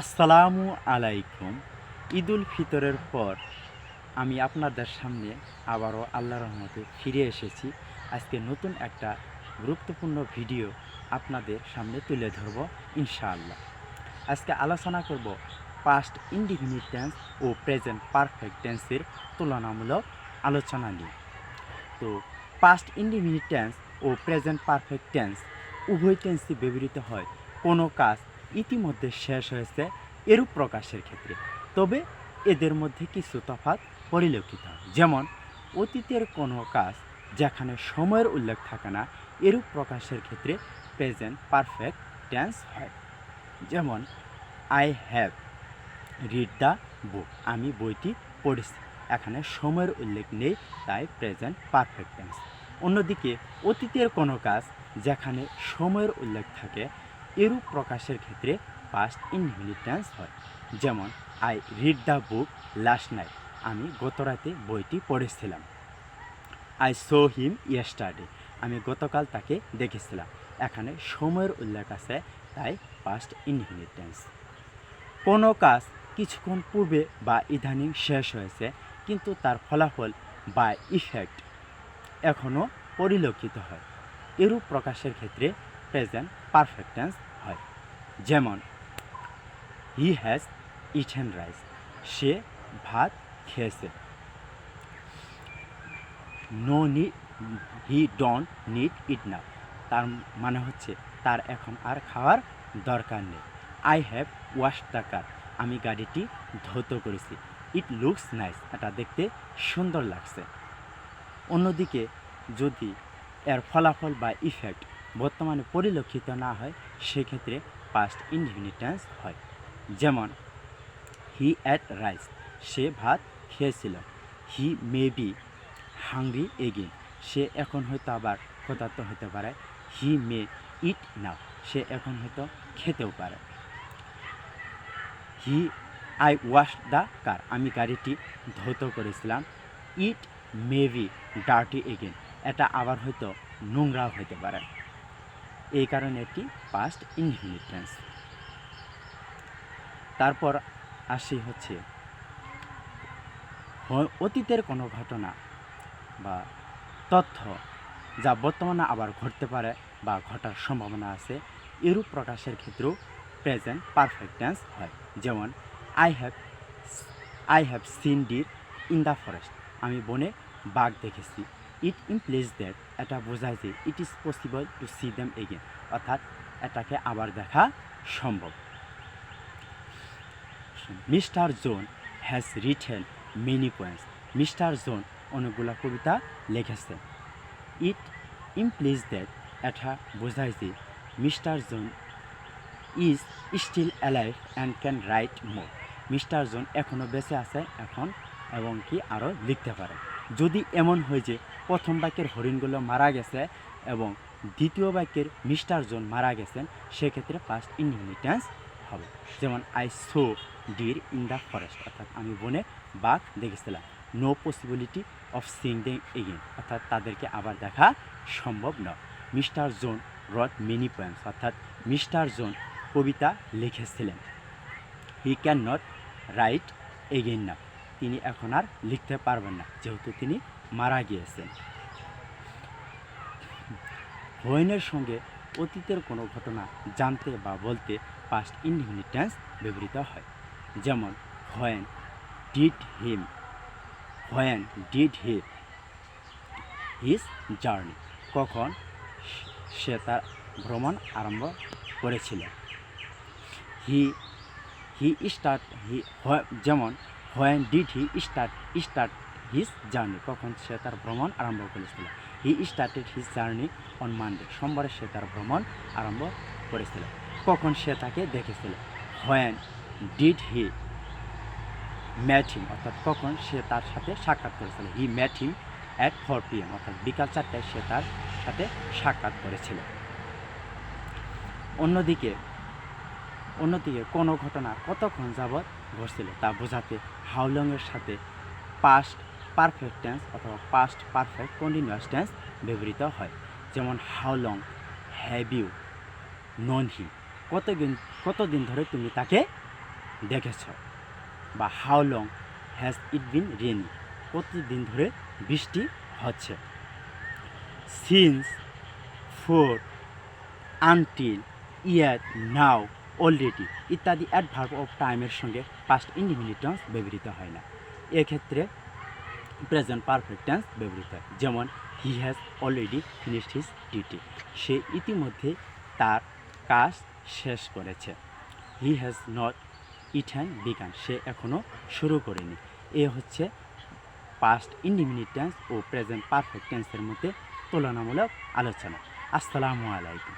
আসসালামু আলাইকুম। ঈদুল ফিতরের পর আমি আপনাদের সামনে আবারও আল্লাহর রহমতে ফিরে এসেছি। আজকে নতুন একটা গুরুত্বপূর্ণ ভিডিও আপনাদের সামনে তুলে ধরব ইনশাআল্লাহ। আজকে আলোচনা করব পাস্ট ইনডিফিনিট টেন্স ও প্রেজেন্ট পারফেক্ট টেন্সের তুলনামূলক আলোচনা নিয়ে। তো পাস্ট ইনডিফিনিট টেন্স ও প্রেজেন্ট পারফেক্ট টেন্স উভয় টেন্সই ব্যবহৃত হয় কোনো কাজ ইতিমধ্যে শেষ হয়েছে এরূপ প্রকাশের ক্ষেত্রে। তবে এদের মধ্যে কিছু তফাৎ পরিলক্ষিত হয়। যেমন অতীতের কোনো কাজ যেখানে সময়ের উল্লেখ থাকে না এরূপ প্রকাশের ক্ষেত্রে প্রেজেন্ট পারফেক্ট টেন্স হয়। যেমন I have read the book, আমি বইটি পড়েছি। এখানে সময়ের উল্লেখ নেই, তাই প্রেজেন্ট পারফেক্ট টেন্স। অন্যদিকে অতীতের কোনো কাজ যেখানে সময়ের উল্লেখ থাকে এরূপ প্রকাশের ক্ষেত্রে পাস্ট ইনডিফিনিট টেন্স হয়। যেমন I read the book last night, আমি গতরাতে বইটি পড়েছিলাম। আই সো হিম ইয়েস্টারডে, আমি গতকাল তাকে দেখেছিলাম। এখানে সময়ের উল্লেখ আছে, তাই পাস্ট ইনডিফিনিট টেন্স। কোনো কাজ কিছুক্ষণ পূর্বে বা ইদানিং শেষ হয়েছে কিন্তু তার ফলাফল বা ইফেক্ট এখনও পরিলক্ষিত হয় এরূপ প্রকাশের ক্ষেত্রে প্রেজেন্ট পারফেক্ট টেন্স হয়। যেমন হি হ্যাজ ইটেন রাইস, সে ভাত খেয়েছে। No need, he don't need it now, তার মানে হচ্ছে তার এখন আর খাওয়ার দরকার নেই। I have wash the car, আমি গাড়িটি ধৌত করেছি। ইট লুকস নাইস, এটা দেখতে সুন্দর লাগছে। অন্যদিকে যদি এর ফলাফল বা ইফেক্ট বর্তমানে পরিলক্ষিত না হয় সেক্ষেত্রে পাস্ট ইনডিফিনিট টেন্স হয়। যেমন হি অ্যাট রাইস, সে ভাত খেয়েছিল। হি মে বি হাংরি এগেন, সে এখন হয়তো আবার ক্ষুধার্ত হতে পারে। হি মে ইট নাও, সে এখন হয়তো খেতেও পারে। He I wash the car, আমি গাড়িটি ধৌত করেছিলাম। ইট মে বি ডার্টি এগেন, এটা আবার হয়তো নোংরাও হতে পারে। এই কারণে এটি পাস্ট ইনডিফিনিট টেন্স। তারপর আসি হচ্ছে অতীতের কোনো ঘটনা বা তথ্য যা বর্তমানে আবার ঘটতে পারে বা ঘটার সম্ভাবনা আছে এরূপ প্রকাশের ক্ষেত্রেও প্রেজেন্ট পারফেক্ট টেন্স হয়। যেমন I have I have seen ডির ইন দ্য ফরেস্ট, আমি বনে বাঘ দেখেছি। ইট ইমপ্লিজ দ্যাট, এটা বোঝায় যে it is possible to see them again, অর্থাৎ এটাকে আবার দেখা সম্ভব। Mister John has written many poems, mister John অনেকগুলো কবিতা লিখেছেন। ইট ইমপ্লিজ দ্যাট, এটা বোঝায় যে mister John is still alive and can write more, mister John এখনও বেঁচে আছে এখন এবং কি আরও লিখতে পারে। যদি এমন হয় যে প্রথম বাক্যের হরিণগুলো মারা গেছে এবং দ্বিতীয় বাক্যের মিস্টার জোন মারা গেছেন সেক্ষেত্রে পাস্ট ইনডিফিনিট টেন্স হবে। যেমন I saw deer in the forest, অর্থাৎ আমি বনে বাঘ দেখেছিলাম। No possibility of seeing them again, অর্থাৎ তাদেরকে আবার দেখা সম্ভব নয়। Mister John wrote many poems, অর্থাৎ মিস্টার জোন কবিতা লিখেছিলেন। He can not write again now, তিনি এখন আর লিখতে পারবেন না যেহেতু তিনি মারা গিয়েছেন। হোয়েনের সঙ্গে অতীতের কোনো ঘটনা জানতে বা বলতে পাস্ট ইনডিফিনিট টেন্স ব্যবহৃত হয়। যেমন when did him, when did he his journey, কখন সে তার ভ্রমণ আরম্ভ করেছিল। হি হি স্টার্ট হি, যেমন when did he start his journey, কখন সে তার ভ্রমণ আরম্ভ করেছিল। He started his journey on Monday, সোমবারে সে তার ভ্রমণ আরম্ভ করেছিল। কখন সে তাকে দেখেছিল। হোয়েন ডিড হি ম্যাট হিম, অর্থাৎ কখন সে তার সাথে সাক্ষাৎ করেছিল। হি ম্যাট হিম অ্যাট 4 PM, অর্থাৎ বিকাল 4টায় সে তার সাথে সাক্ষাৎ করেছিল। অন্যদিকে কোনো ঘটনা কতক্ষণ যাবৎ ঘটছিল তা বোঝাতে হাউ লংয়ের সাথে পাস্ট পারফেক্ট টেন্স অথবা পাস্ট পারফেক্ট কন্টিনিউয়াস টেন্স ব্যবহৃত হয়। যেমন how long have you known he, কতদিন ধরে তুমি তাকে দেখেছ, বা how long has it been raining, কতদিন ধরে বৃষ্টি হচ্ছে। Since, for, until, year, now, already ইত্যাদি অ্যাডভার্ব অফ টাইমের সঙ্গে পাস্ট ইনডিফিনিট টেন্স ব্যবহৃত হয় না। এক্ষেত্রে প্রেজেন্ট পারফেক্ট টেন্স ব্যবহৃত হয়। যেমন he has already finished his duty, সে ইতিমধ্যে তার কাজ শেষ করেছে। He has not eaten begun, সে এখনও শুরু করেনি। এ হচ্ছে পাস্ট ইনডিফিনিট টেন্স ও প্রেজেন্ট পারফেক্ট টেন্সের মধ্যে তুলনামূলক আলোচনা। আসসালামু আলাইকুম।